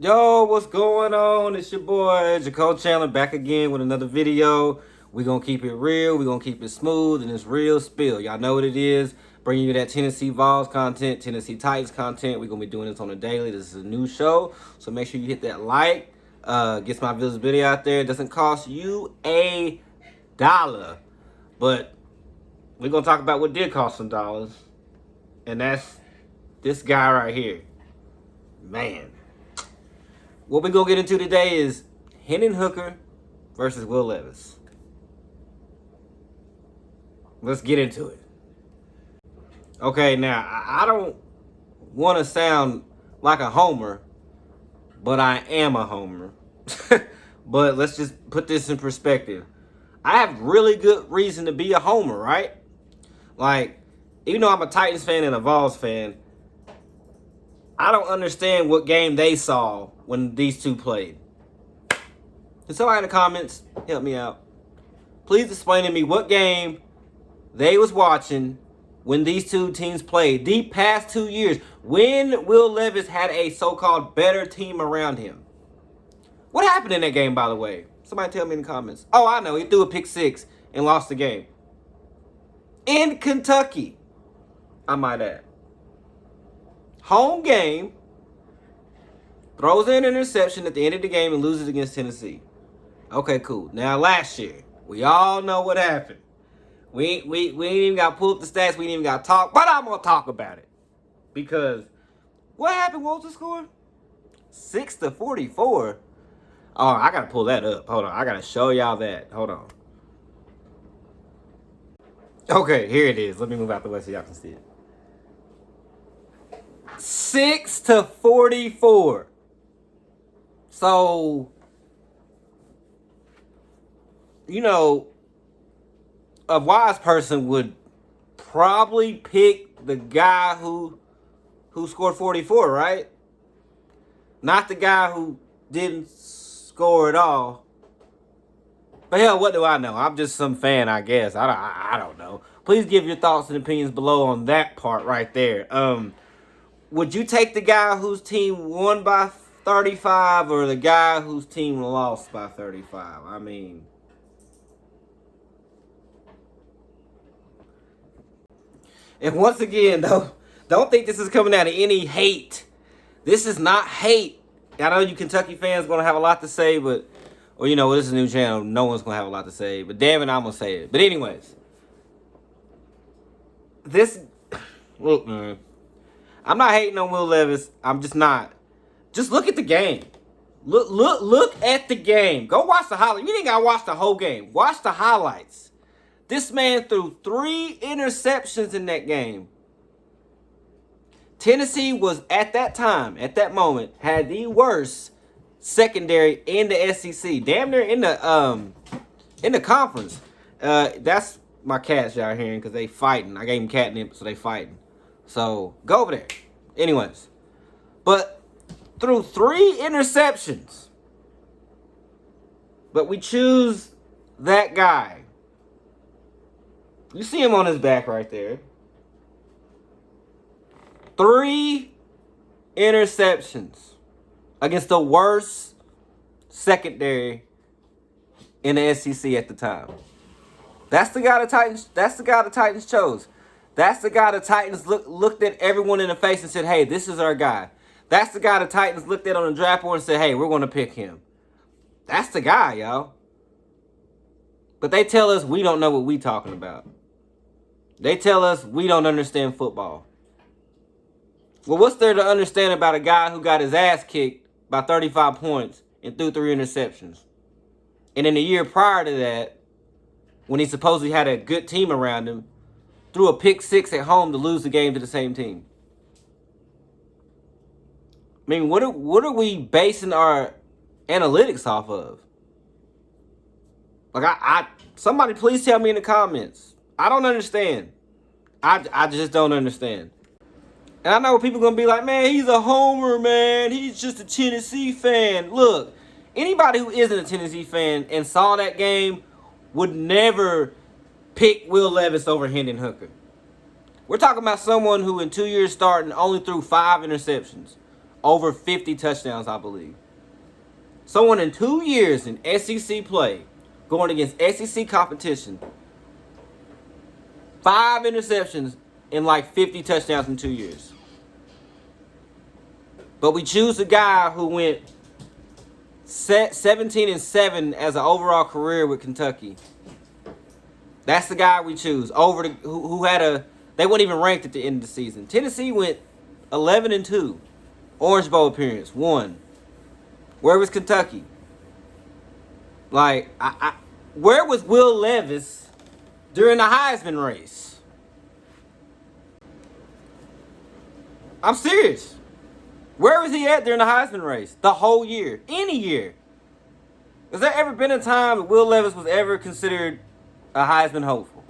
Yo, what's going on? It's your boy, Jaco Chandler, back again with another video. We're going to keep it real. We're going to keep it smooth, and it's real spill. Y'all know what it is. Bringing you that Tennessee Vols content, Tennessee Titans content. We're going to be doing this on a daily. This is a new show, so make sure you hit that like. Gets my visibility out there. It doesn't cost you $1, but we're going to talk about what did cost some dollars, and that's this guy right here. Man. What we're going to get into today is Hendon Hooker versus Will Levis. Let's get into it. Okay, now, I don't want to sound like a homer, but I am a homer. But let's just put this in perspective. I have really good reason to be a homer, right? Like, even though I'm a Titans fan and a Vols fan, I don't understand what game they saw when these two played. Can somebody in the comments help me out? Please explain to me what game they was watching when these two teams played the past 2 years, when Will Levis had a so-called better team around him. What happened in that game, by the way? Somebody tell me in the comments. Oh, I know. He threw a pick six and lost the game. In Kentucky, I might add. Home game, throws in an interception at the end of the game and loses against Tennessee. Okay, cool. Now, last year, we all know what happened. We ain't even got to pull up the stats. We ain't even got to talk. But I'm going to talk about it. Because what happened? What was the score? 6-44. Oh, I got to pull that up. Hold on. I got to show y'all that. Hold on. Okay, here it is. Let me move out the way so y'all can see it. 6-44. So, you know, a wise person would probably pick the guy who scored 44, right? Not the guy who didn't score at all. But hell, what do I know? I'm just some fan, I guess. I don't know. Please give your thoughts and opinions below on that part right there. Would you take the guy whose team won by 35 or the guy whose team lost by 35? I mean, and once again, though, don't think this is coming out of any hate. This is not hate. I know you Kentucky fans going to have a lot to say, but, or you know, this is a new channel. No one's going to have a lot to say, but damn it, I'm going to say it. But anyways, look, man, I'm not hating on Will Levis. I'm just not. Just look at the game. Look at the game. Go watch the highlights. You ain't got to watch the whole game. Watch the highlights. This man threw 3 interceptions in that game. Tennessee was, at that time, at that moment, had the worst secondary in the SEC. Damn near in the conference. That's my cats y'all hearing because they fighting. I gave them catnip, so they fighting. So, go over there. Anyways. But threw 3 interceptions. But we choose that guy. You see him on his back right there. 3 interceptions against the worst secondary in the SEC at the time. That's the guy the Titans. That's the guy the Titans chose. That's the guy the Titans looked at everyone in the face and said, "Hey, this is our guy." That's the guy the Titans looked at on the draft board and said, "Hey, we're going to pick him." That's the guy, y'all. But they tell us we don't know what we talking about. They tell us we don't understand football. Well, what's there to understand about a guy who got his ass kicked by 35 points and threw 3 interceptions? And in the year prior to that, when he supposedly had a good team around him, threw a pick 6 at home to lose the game to the same team. I mean, what are we basing our analytics off of? Like, somebody please tell me in the comments. I don't understand. I just don't understand. And I know people going to be like, man, he's a homer, man. He's just a Tennessee fan. Look, anybody who isn't a Tennessee fan and saw that game would never pick Will Levis over Hendon Hooker. We're talking about someone who in 2 years starting only threw 5 interceptions. over 50 touchdowns, I believe. Someone in 2 years in SEC play, going against SEC competition, 5 interceptions and like 50 touchdowns in 2 years. But we choose a guy who went 17-7 as an overall career with Kentucky. That's the guy we choose over who had a. They weren't even ranked at the end of the season. Tennessee went 11-2, Orange Bowl appearance 1. Where was Kentucky? Like where was Will Levis during the Heisman race? I'm serious. Where was he at during the Heisman race? The whole year. Any year. Has there ever been a time that Will Levis was ever considered a Heisman hopeful?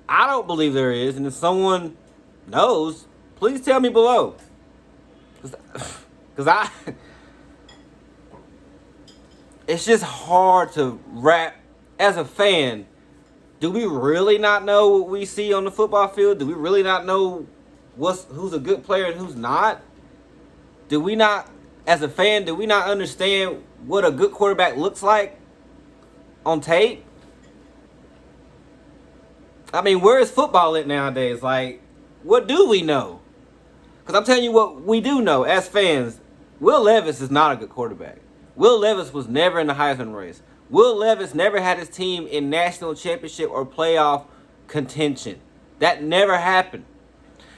I don't believe there is. And if someone knows, please tell me below. Because it's just hard to wrap. As a fan, do we really not know what we see on the football field? Do we really not know who's a good player and who's not? Do we not, as a fan, do we not understand what a good quarterback looks like on tape? I mean, where is football at nowadays? Like, what do we know? Because I'm telling you what we do know as fans. Will Levis is not a good quarterback. Will Levis was never in the Heisman race. Will Levis never had his team in national championship or playoff contention. That never happened.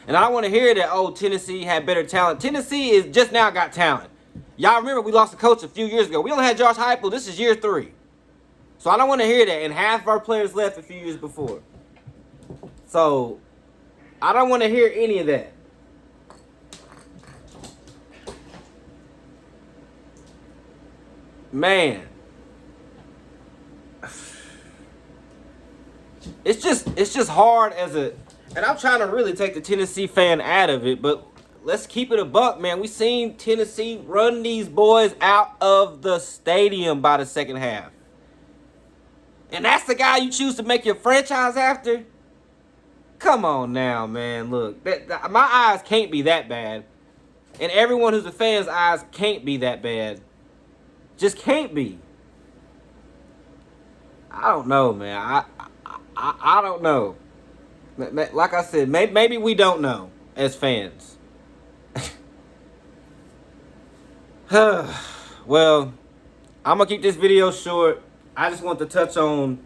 And I don't want to hear that, oh, Tennessee had better talent. Tennessee is just now got talent. Y'all remember we lost a coach a few years ago. We only had Josh Heupel. This is year 3. So I don't want to hear that. And half of our players left a few years before. So I don't want to hear any of that. Man. It's just hard as a, and I'm trying to really take the Tennessee fan out of it, but let's keep it a buck, man. We seen Tennessee run these boys out of the stadium by the second half. And that's the guy you choose to make your franchise after? Come on now, man. Look, my eyes can't be that bad. And everyone who's a fan's eyes can't be that bad. Just can't be. I don't know, man. I don't know. Like I said, maybe we don't know as fans. Well, I'm going to keep this video short. I just want to touch on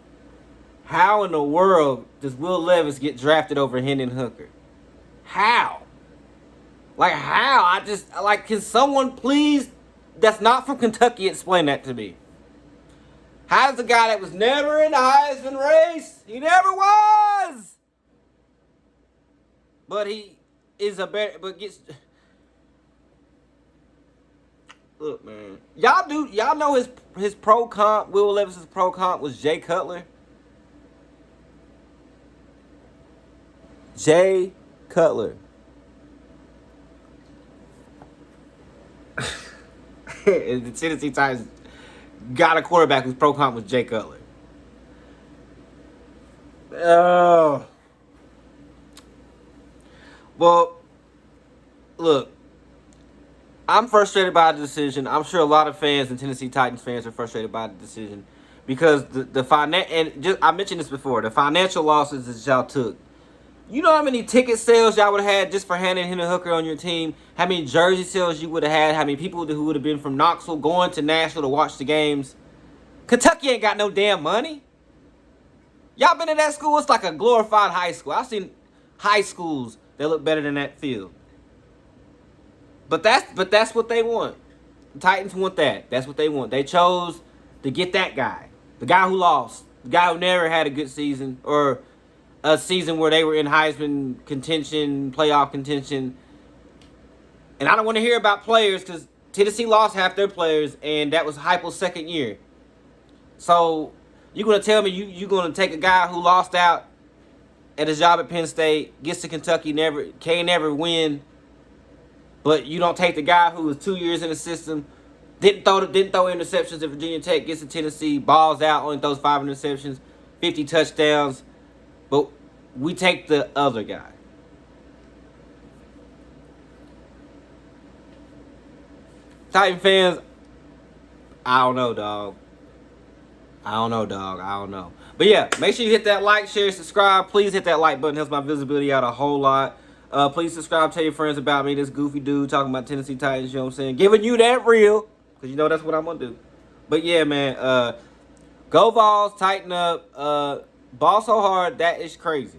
how in the world does Will Levis get drafted over Hendon Hooker? How? Like, how? Can someone please, that's not from Kentucky, explain that to me? How does a guy that was never in the Heisman race, he never was, but he is a better, but gets, look, man, y'all know his pro comp, Will Levis's pro comp was Jay Cutler. Jay Cutler. And the Tennessee Titans got a quarterback whose pro comp was Jay Cutler. Oh. Well, look, I'm frustrated by the decision. I'm sure a lot of fans and Tennessee Titans fans are frustrated by the decision because I mentioned this before, the financial losses that y'all took. You know how many ticket sales y'all would have had just for handing Hendon Hooker on your team? How many jersey sales you would have had? How many people who would have been from Knoxville going to Nashville to watch the games? Kentucky ain't got no damn money. Y'all been in that school? It's like a glorified high school. I've seen high schools that look better than that field. But that's what they want. The Titans want that. That's what they want. They chose to get that guy. The guy who lost. The guy who never had a good season or a season where they were in Heisman contention, playoff contention. And I don't want to hear about players because Tennessee lost half their players, and that was Heupel's second year. So you're going to tell me you're going to take a guy who lost out at his job at Penn State, gets to Kentucky, can't never win, but you don't take the guy who was 2 years in the system, didn't throw interceptions at Virginia Tech, gets to Tennessee, balls out, only throws 5 interceptions, 50 touchdowns. But we take the other guy. Titan fans, I don't know, dog. I don't know. But yeah, make sure you hit that like, share, subscribe. Please hit that like button. Helps my visibility out a whole lot. Please subscribe. Tell your friends about me. This goofy dude talking about Tennessee Titans. You know what I'm saying? Giving you that real. Because you know that's what I'm going to do. But yeah, man. Go Vols. Tighten up. Ball so hard. That is crazy.